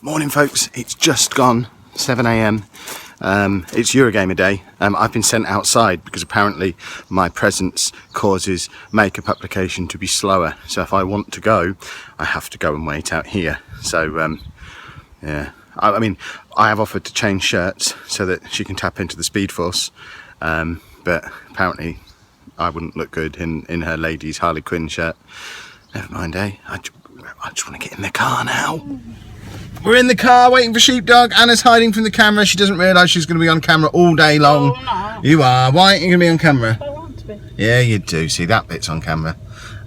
Morning folks, it's just gone 7 AM. It's Eurogamer day. I've been sent outside because apparently my presence causes makeup application to be slower. So if I want to go, I have to go and wait out here. So yeah, I mean, I have offered to change shirts so that she can tap into the Speed Force. But apparently I wouldn't look good in her ladies Harley Quinn shirt. Never mind, eh? I just want to get in the car now. We're in the car waiting for Sheepdog. Anna's hiding from the camera. She doesn't realise she's going to be on camera all day long. Oh, no. You are. Why aren't you going to be on camera? I want to be. Yeah, you do. See, that bit's on camera.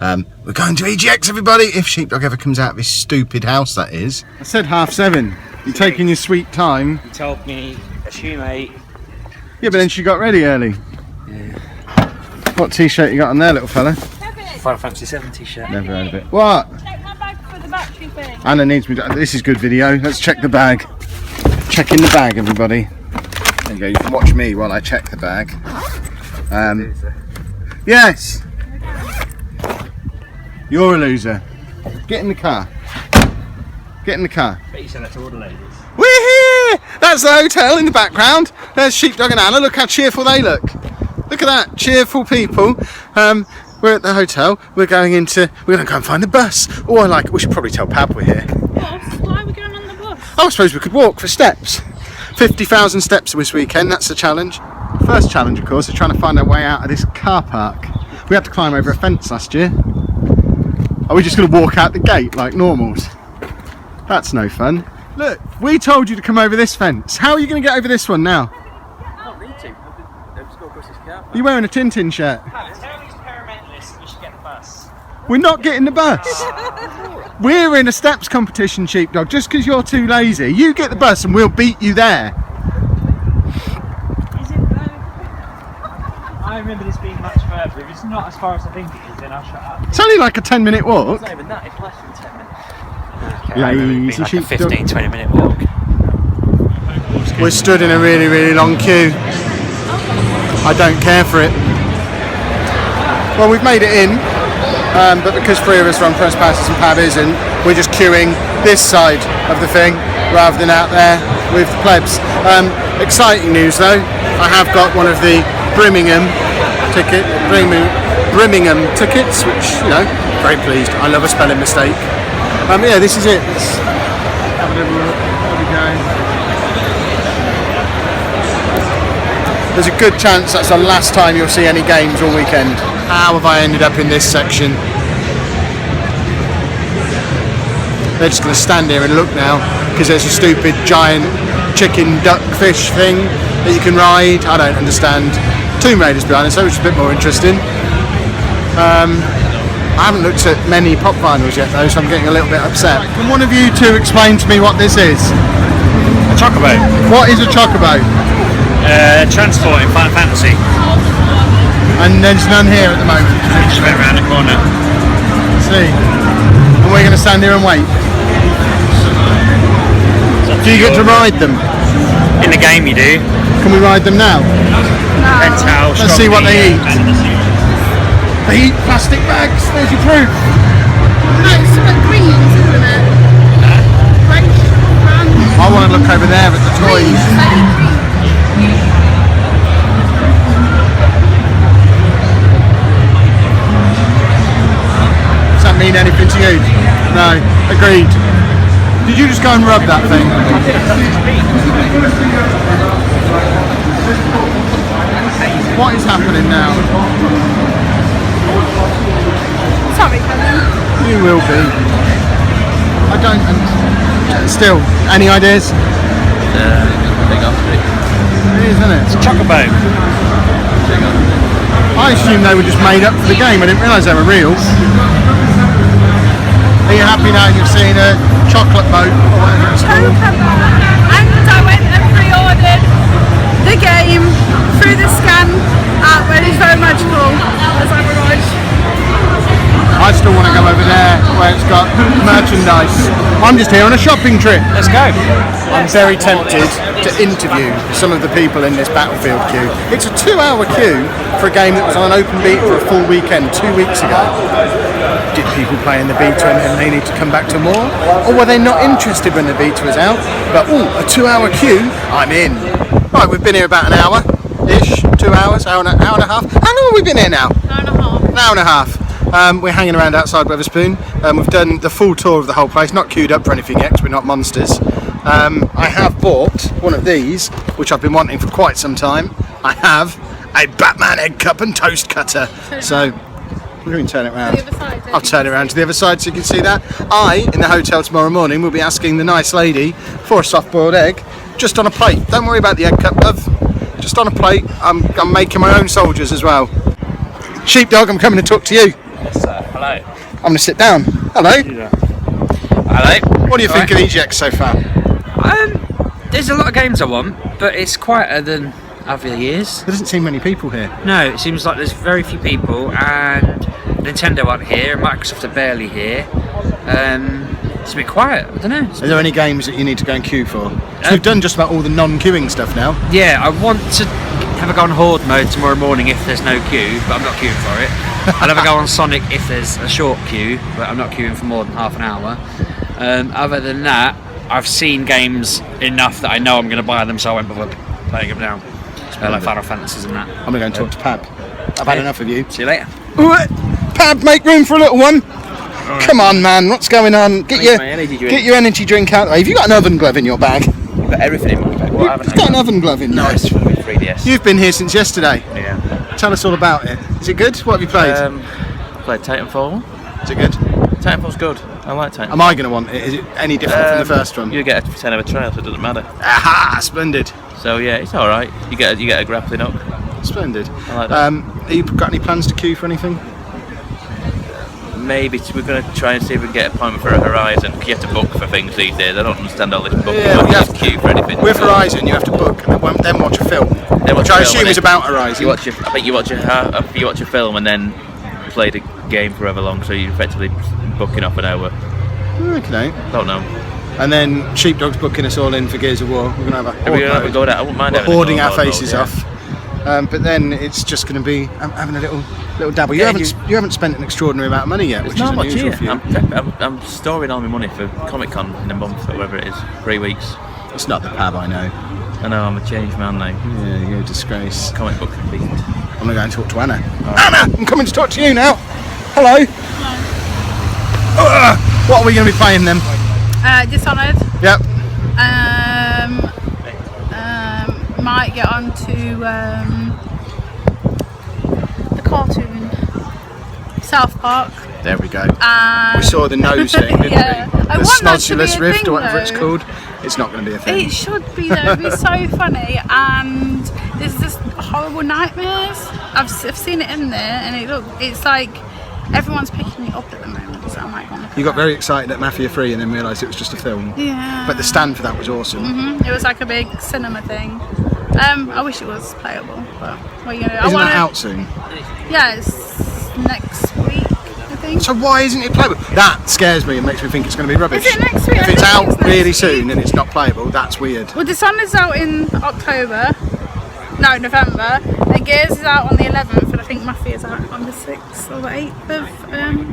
We're going to EGX, everybody. If Sheepdog ever comes out of his stupid house, that is. I said 7:30. You're taking your sweet time. You told me, assume 8. Yeah, but then she got ready early. Yeah. What t-shirt you got on there, little fella? Final Fantasy 7 t-shirt. Never heard of it. What? Check my bag for the battery thing. Anna needs me to... This is good video. Let's check the bag. Check in the bag, everybody. There you go. You can watch me while I check the bag. Yes. You're a loser. Get in the car. Get in the car. Bet you said that to all the ladies. We're here! That's the hotel in the background. There's Sheepdog and Anna. Look how cheerful they look. Look at that. Cheerful people. We're at the hotel. We're going to go and find the bus. Oh, we should probably tell Pab we're here. Why are we going on the bus? Oh, I suppose we could walk for steps. 50,000 steps this weekend, that's the challenge. First challenge, of course, is trying to find our way out of this car park. We had to climb over a fence last year. Are we just going to walk out the gate like normals? That's no fun. Look, we told you to come over this fence. How are you going to get over this one now? I don't need to. I've just got across this car park. You're wearing a Tintin shirt. Tell these paramentalists we should get the bus. We're not getting the bus. We're in a steps competition, Sheepdog. Just because you're too lazy, you get the bus and we'll beat you there. Is it low? I remember this being much further. If it's not as far as I think it is, then I'll shut up. It's only like a 10-minute walk. It's not even that, it's less than 10 minutes. Yeah, I remember it being easy like a Sheepdog. 15-20 minute walk. We're stood in a really, really long queue. I don't care for it. Well, we've made it in, but because 3 of us are on press passes and Pab isn't, we're just queuing this side of the thing rather than out there with the plebs. Exciting news though, I have got one of the Birmingham tickets, which, you know, very pleased. I love a spelling mistake. Yeah, this is it. Let's have a little look. There we go. There's a good chance that's the last time you'll see any games all weekend. How have I ended up in this section? They're just going to stand here and look now because there's a stupid giant chicken duck fish thing that you can ride. I don't understand. Tomb Raider's behind us, so which is a bit more interesting. I haven't looked at many pop vinyls yet though, so I'm getting a little bit upset. Can one of you two explain to me what this is? A chocobo. What is a chocobo? Transport in Final Fantasy. And there's none here at the moment. Just went around the corner. Let's see. And we're going to stand here and wait. Do you get to ride them? In the game you do. Can we ride them now? Depends how Let's see what they eat. eat. They eat plastic bags. There's your proof. That's some greens, isn't it? I want to look over there at the toys. Does that mean anything to you? No. Agreed. Did you just go and rub that thing? What is happening now? Sorry, You will be. I don't. Still, any ideas? Big up. It is, isn't it? Chocobo. I assumed they were just made up for the game. I didn't realise they were real. Are you happy now you've seen a chocolate boat or whatever it's called? And I went and pre-ordered the game through the scan app, and it's very magical. I was like, oh my gosh. I still want to go over there where it's got merchandise. I'm just here on a shopping trip. Let's go. I'm very tempted to interview some of the people in this Battlefield queue. It's a 2-hour queue for a game that was on an open beta for a full weekend 2 weeks ago. Did people play in the beta and they need to come back to more? Or were they not interested when the beta was out? But a 2-hour queue, I'm in. Right, we've been here about an hour-ish, 2 hours, hour and a half. How long have we been here now? Hour and a half. An hour and a half. We're hanging around outside Wetherspoon. We've done the full tour of the whole place, not queued up for anything yet because we're not monsters. I have bought one of these, which I've been wanting for quite some time. I have a Batman egg cup and toast cutter. So, we're going to turn it around. The other side, I'll turn it around to the other side so you can see that. In the hotel tomorrow morning, will be asking the nice lady for a soft-boiled egg, just on a plate. Don't worry about the egg cup, love. Just on a plate. I'm making my own soldiers as well. Sheepdog, I'm coming to talk to you. Yes, sir. Hello. I'm going to sit down. Hello. Hello. What do you think of EGX so far? There's a lot of games I want, but it's quieter than other years. There doesn't seem many people here. No, it seems like there's very few people, and Nintendo aren't here, Microsoft are barely here. It's a bit quiet, I don't know. Are there any games that you need to go and queue for? So we've done just about all the non-queuing stuff now. Yeah, I want to have a go on Horde mode tomorrow morning if there's no queue, but I'm not queuing for it. I'll have a go on Sonic if there's a short queue, but I'm not queuing for more than half an hour. Other than that, I've seen games enough that I know I'm going to buy them, so I won't bother playing them now. Like Final Fantasies and that. I'm going to go and talk to Pab. I've had enough of you. See you later. Pab, make room for a little one. Come on, man. What's going on? Get your energy drink out of the way. Have you got an oven glove in your bag? You've got everything in my bag. What haven't You've got an oven glove in there. Nice for me, 3DS. You've been here since yesterday. Yeah. Tell us all about it. Is it good? What have you played? Played Titanfall. Is it good? Titanfall's good. I like Titanfall. Am I going to want it? Is it any different from the first one? You get a 10 of a trial, so it doesn't matter. Aha! Splendid. So yeah, it's all right. You get a grappling hook. Splendid. I like that. Have you got any plans to queue for anything? Maybe we're going to try and see if we can get an appointment for a Horizon. You have to book for things these days. I don't understand all this booking. Yeah, You have to queue for anything. With Horizon, you have to book and then watch a film, which I assume is about Horizon. I think you watch a film and then play the game forever long, so you're effectively booking off an hour. Okay. Don't know. And then Sheepdog's booking us all in for Gears of War. We're going to have a We're going to have a go at it. I wouldn't mind We're having a hoarding go our at it, faces yeah. off. But then it's just going to be having a little dabble. You Yeah, haven't spent an extraordinary amount of money yet, which It's is not much unusual here. for you. I'm storing all my money for Comic Con in a month or whatever it is, 3 weeks. It's not the Pab, I know. I know, I'm a changed man now. Yeah, you're a disgrace. Comic book beast. I'm going to go and talk to Anna. Anna, I'm coming to talk to you now. Hello. What are we going to be playing then? Dishonored. Yep. Might get on to the cartoon South Park. There we go. And We saw the nose thing, didn't Yeah. we? I The want that to be Snodulous a Rift thing, or whatever it's though. called. It's not going to be a thing. It should be though. It'd be so funny, and there's this horrible nightmares. I've seen it in there, and it's like everyone's picking it up at the moment. So I'm like, You got very excited at Mafia 3 and then realised it was just a film. yeah. But the stand for that was awesome. It was like a big cinema thing. I wish it was playable, but what are you gonna do? Isn't that out soon? Yeah, it's next week, I think. So why isn't it playable? That scares me and makes me think it's going to be rubbish. Is it next week? If I it's think out it's next really week. soon and it's not playable, that's weird. Well, Dishonored's out in October. No, November. And Gears is out on the 11th, and I think Mafia's out on the 6th or the 8th of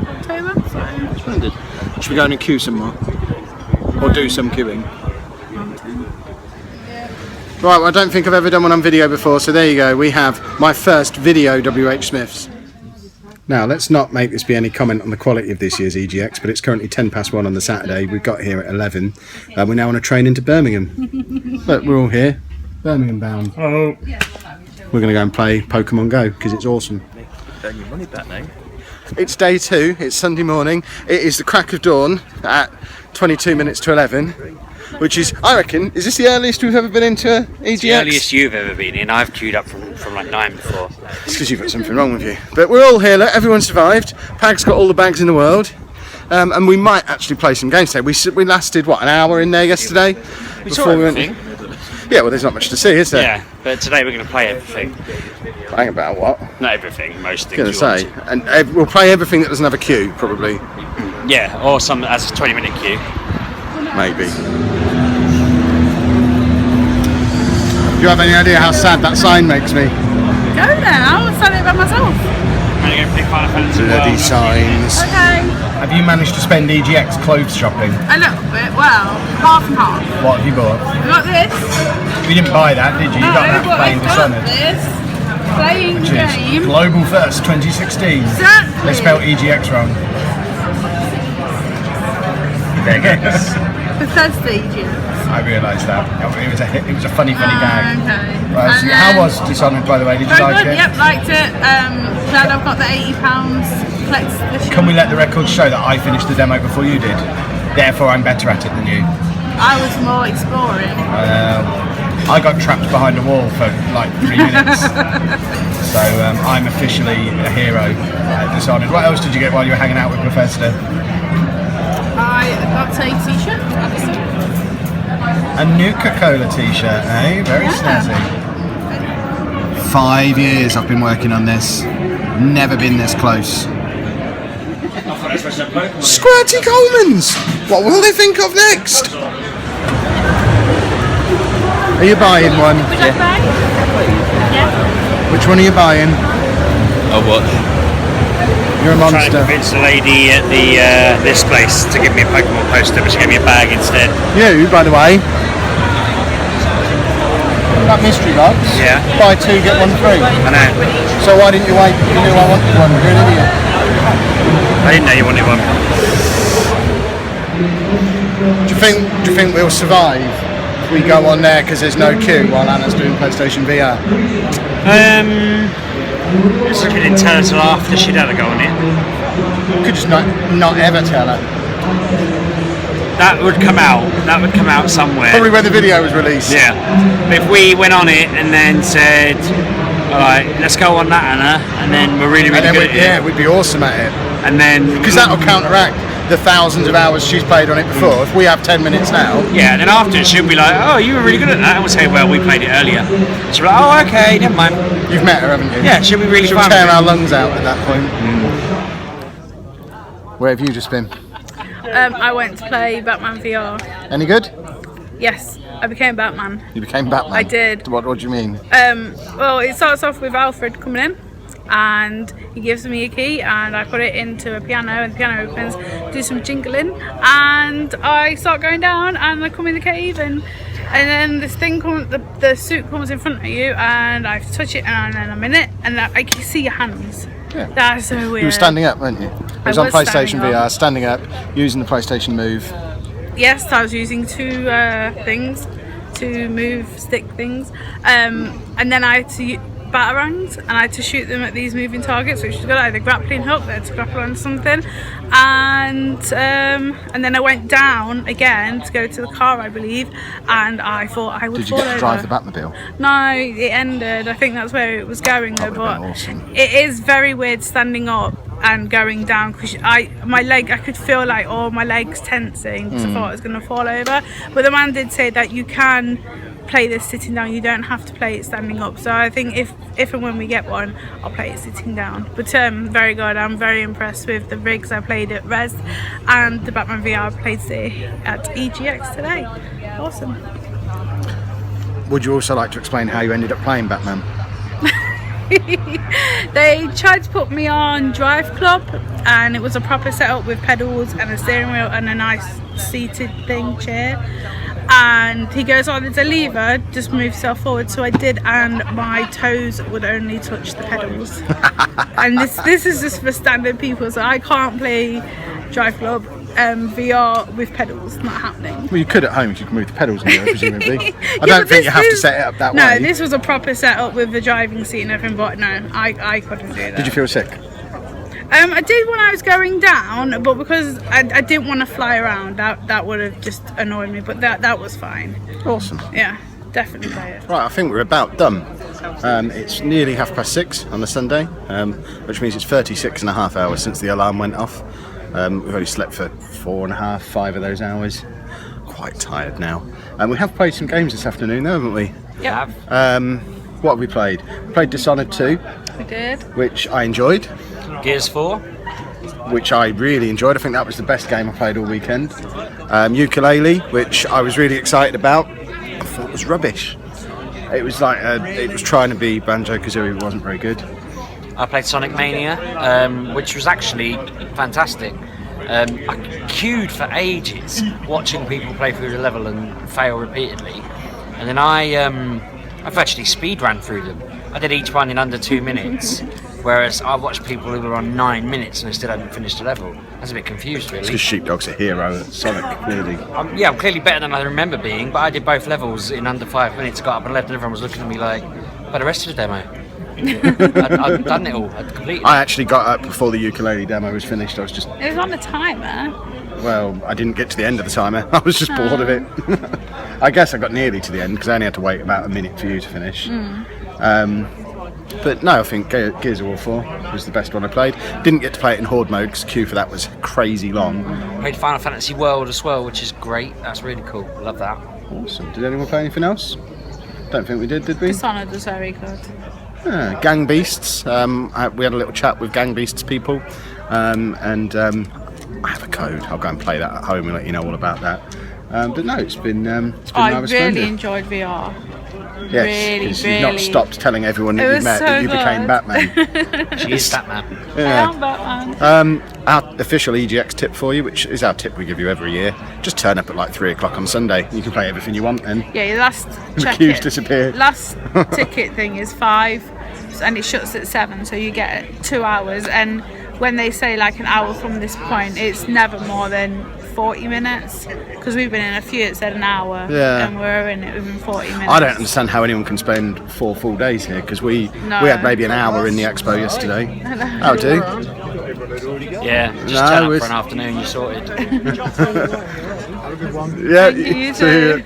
October. So. Splendid. Should we go in and queue some more? Or do some queuing? Right, well, I don't think I've ever done one on video before, so there you go. We have my first video WH Smiths. Now, let's not make this be any comment on the quality of this year's EGX, but it's currently 1:10 on the Saturday. We got here at 11. We're now on a train into Birmingham. Look, we're all here. Birmingham bound. Oh. We're going to go and play Pokemon Go, because it's awesome. Earn your money back now. It's day 2, it's Sunday morning. It is the crack of dawn at 22 minutes to 11, which is, I reckon, is this the earliest we've ever been into EGX? The earliest you've ever been in. I've queued up from like 9 before. It's because you've got something wrong with you. But we're all here, look, everyone survived. Pag's got all the bags in the world. And we might actually play some games today. We lasted, what, an hour in there yesterday? We saw everything. Yeah, well, there's not much to see, is there? Yeah, but today we're going to play everything. Hang about what? Not everything, most I was things. going to say. And we'll play everything that doesn't have a queue, probably. Yeah, or some as a 20-minute queue. Maybe. Do you have any idea how sad that sign makes me? Go then, I'll sell it by myself. I'm gonna go pick Final Fantasy Bloody World. signs. Okay. Have you managed to spend EGX clothes shopping? A little bit, well, half and half. What have you bought? I got this. You didn't buy that, did you? You got that but playing I've got Dishonored. this. Playing Which is game. Global First 2016. Exactly. They spelled EGX wrong. EGX. Bethesda EGX. I realised that. It was a funny gag. Okay. Well, And how then- was Dishonored, by the way? Did you Very like good, it? yep, liked it. Glad I've got the £80 collector's edition. Can we let the record show that I finished the demo before you did? Therefore, I'm better at it than you. I was more exploring. I got trapped behind a wall for like 3 minutes. So I'm officially a hero at Dishonored. What else did you get while you were hanging out with Bethesda? I got a t-shirt, obviously. A Nuka-Cola t-shirt, eh? Very snazzy. 5 years I've been working on this. Never been this close. Squirty Colemans! What will they think of next? Are you buying one? Would you like to buy? Yeah. Which one are you buying? I'll watch. You're a Trying to monster. convince the lady at the this place to give me a Pokemon poster, but she gave me a bag instead. You, by the way. That mystery box? Yeah. Buy two, get one free. I know. So why didn't you wait? You knew I wanted one. You're an idiot. I didn't know you wanted one. Do you think we'll survive if we go on there because there's no queue while Anna's doing PlayStation VR? It's like you didn't tell her till after she'd had a go on it. You could just not ever tell her. That would come out. That would come out somewhere. Probably when the video was released. Yeah. But if we went on it and then said, all right, let's go on that, Anna, and then we're really, And really then good at it. we'd be awesome at it. And then Because that'll counteract the thousands of hours she's played on it before. If we have 10 minutes now, yeah, and then after she'll be like, oh, you were really good at that. And we'll say, well, we played it earlier. She'll be like, oh, okay, never mind. you've met her, haven't you? Yeah, she'll be really She'll fun. tear our lungs out at that point. Where have you just been? I went to play Batman VR. Any good? Yes, I became Batman. You became Batman? I did. What do you mean? Well, it starts off with Alfred coming in, and he gives me a key, and I put it into a piano, and the piano opens, do some jingling, and I start going down, and I come in the cave, and then this thing comes, the suit comes in front of you, and I touch it, and then I'm in it, and I can see your hands. Yeah. That's so weird. You were standing up, weren't you? It was I on was PlayStation standing VR, up. standing up, using the PlayStation Move. Yes, I was using two things to move stick things, and then I had to batarangs, and I had to shoot them at these moving targets, which was good. I had a grappling hook, they had to grapple on something, and then I went down again to go to the car, I believe, and I thought I would Did you fall get to over. drive the Batmobile? No, it ended. I think that's where it was going though, would've but been awesome. it is very weird standing up and going down because I could feel like my legs tensing because I thought I was going to fall over, but the man did say that you can play this sitting down, you don't have to play it standing up, so I think if and when we get one, I'll play it sitting down. But very good. I'm very impressed with the rigs I played at Res and the Batman VR I played at EGX today. Awesome. Would you also like to explain how you ended up playing Batman? They tried to put me on Drive Club, and it was a proper setup with pedals and a steering wheel and a nice seated chair, and he goes, oh, there's a lever, just move yourself forward. So I did, and my toes would only touch the pedals. And this is just for standard people, so I can't play Drive Club VR with pedals, not happening. Well, you could at home if you could move the pedals in there, presumably. I don't think you have to set it up that way. No, this was a proper setup with the driving seat and everything, but no, I couldn't do that. Did you feel sick? I did when I was going down, but because I didn't want to fly around, that would have just annoyed me, but that was fine. Awesome. Yeah, definitely play it. Right, I think we're about done. It's nearly 6:30 on a Sunday, which means it's 36.5 hours since the alarm went off. We've only slept for 4.5, 5 of those hours. Quite tired now. We have played some games this afternoon, though, haven't we? Yep, What have we played? We played Dishonored 2, we did. which I enjoyed, Gears 4. which I really enjoyed. I think that was the best game I played all weekend. Ukulele, which I was really excited about. I thought was rubbish. It was like it was trying to be Banjo-Kazooie, it wasn't very good. I played Sonic Mania, which was actually fantastic. I queued for ages watching people play through the level and fail repeatedly, and then I've actually speed ran through them. I did each one in under 2 minutes, whereas I watched people who were on 9 minutes and they still hadn't finished the level. I was a bit confused, really. Because Sheepdog's a hero at Sonic, clearly. I'm clearly better than I remember being, but I did both levels in under 5 minutes. Got up and left, and everyone was looking at me like, "But the rest of the demo." I'd done it all. I'd completed it. I actually got up before the ukulele demo was finished. I was just... It was on the timer. Well, I didn't get to the end of the timer. I was just bored of it. I guess I got nearly to the end because I only had to wait about a minute for you to finish. But no, I think Gears of War 4 was the best one I played. Didn't get to play it in Horde mode because queue for that was crazy long. Played Final Fantasy World as well, which is great. That's really cool. Love that. Awesome. Did anyone play anything else? Don't think we did we? Dishonored was very good. Gang Beasts. We had a little chat with Gang Beasts people, and I have a code. I'll go and play that at home and let you know all about that. But no, it's been I rather really splendid. enjoyed VR. Yes, really, because you've not stopped telling everyone that you met that you became Batman. She is Batman. I am Batman. Our official EGX tip for you, which is our tip we give you every year, just turn up at like 3 o'clock on Sunday. You can play everything you want then. Yeah, your last The queues disappear. Last ticket thing is 5, and it shuts at 7, so you get 2 hours. And when they say like an hour from this point, it's never more than 40 minutes, because we've been in a few, it said an hour, and we're in it within 40 minutes. I don't understand how anyone can spend 4 full days here, because we had maybe an hour in the expo yesterday. Oh, do? Yeah, just turn up for an afternoon, you sorted. Yeah, you too.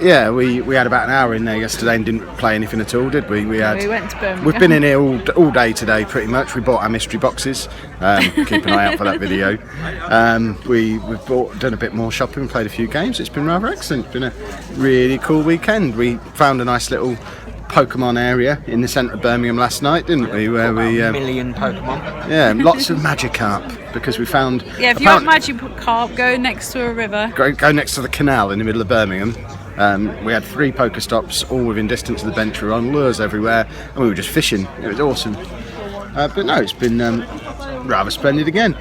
Yeah, we had about an hour in there yesterday and didn't play anything at all, did we? We went to Birmingham. We've been in here all day today, pretty much. We bought our mystery boxes. Keep an eye out for that video. We've done a bit more shopping, played a few games. It's been rather excellent. It's been a really cool weekend. We found a nice little Pokemon area in the centre of Birmingham last night, didn't we? Where we a million Pokemon. Yeah, lots of Magikarp, because we found. Yeah, if you want Magikarp, go next to a river. Go next to the canal in the middle of Birmingham. We had 3 Pokestops, all within distance of the bench. We were on lures everywhere, and we were just fishing. It was awesome. But no, it's been rather splendid again.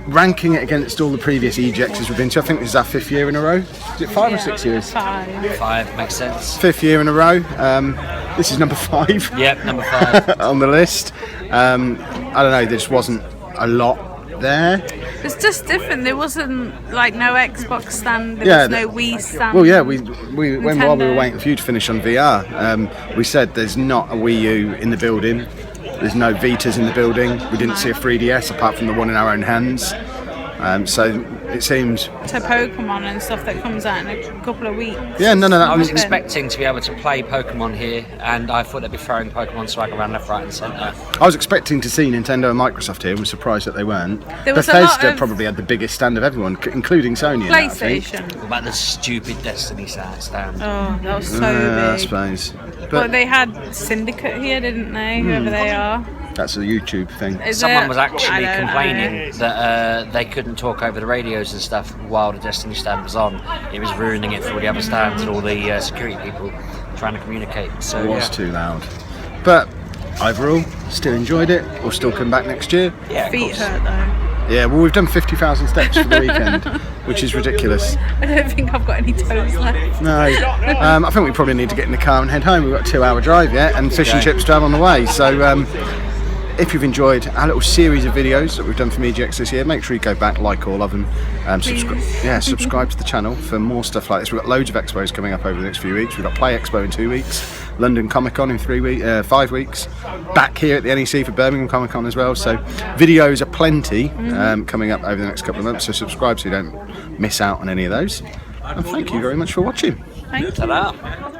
Ranking it against all the previous EGXs we've been to, I think this is our 5th year in a row. Is it 5 or 6 years? 5 makes sense. 5th year in a row. This is number 5. Yep, number 5 on the list. I don't know. There just wasn't a lot there. It's just different. There wasn't like no Xbox stand. There was no Wii stand. Well, yeah, while we were waiting for you to finish on VR, we said there's not a Wii U in the building. There's no Vitas in the building. We didn't see a 3DS apart from the one in our own hands. So it seems to Pokemon and stuff that comes out in a couple of weeks. Yeah, no. I was expecting to be able to play Pokemon here, and I thought they'd be throwing Pokemon swag around left, right, and centre. I was expecting to see Nintendo and Microsoft here, and was surprised that they weren't. Bethesda probably had the biggest stand of everyone, including Sony. PlayStation. What about the stupid Destiny stand? Oh, that was so big. I suppose. But they had Syndicate here, didn't they? Whoever they are. That's a YouTube thing. Someone was actually complaining that they couldn't talk over the radios and stuff while the Destiny stand was on. It was ruining it for all the other stands and all the security people trying to communicate. So it was too loud. But overall, still enjoyed it. We'll still come back next year. Yeah, feet hurt though. Yeah, well, we've done 50,000 steps for the weekend, which is ridiculous. I don't think I've got any toes left. No, I think we probably need to get in the car and head home. We've got a 2-hour drive yet, and fish and chips to have on the way. So if you've enjoyed our little series of videos that we've done from EGX this year, make sure you go back, like all of them, subscribe to the channel for more stuff like this. We've got loads of expos coming up over the next few weeks. We've got Play Expo in 2 weeks, London Comic Con in 5 weeks, back here at the NEC for Birmingham Comic Con as well. So videos are plenty coming up over the next couple of months, so subscribe so you don't miss out on any of those. And thank you very much for watching. Thank you. Ta-da.